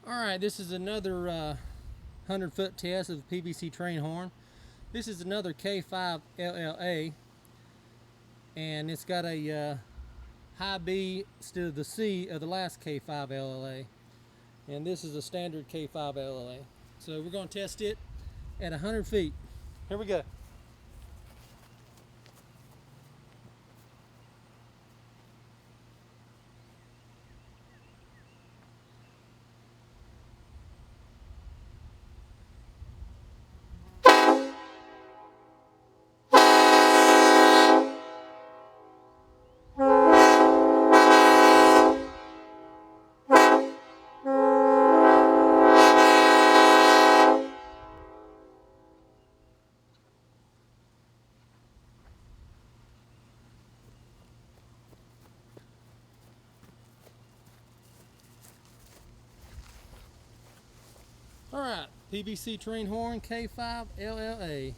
Alright, this is another 100-foot test of the PVC train horn. This is another K5LLA, and it's got a high B instead of the C of the last K5LLA. And this is a standard K5LLA. So we're going to test it at 100 feet. Here we go. Alright, PVC train horn K5LLA.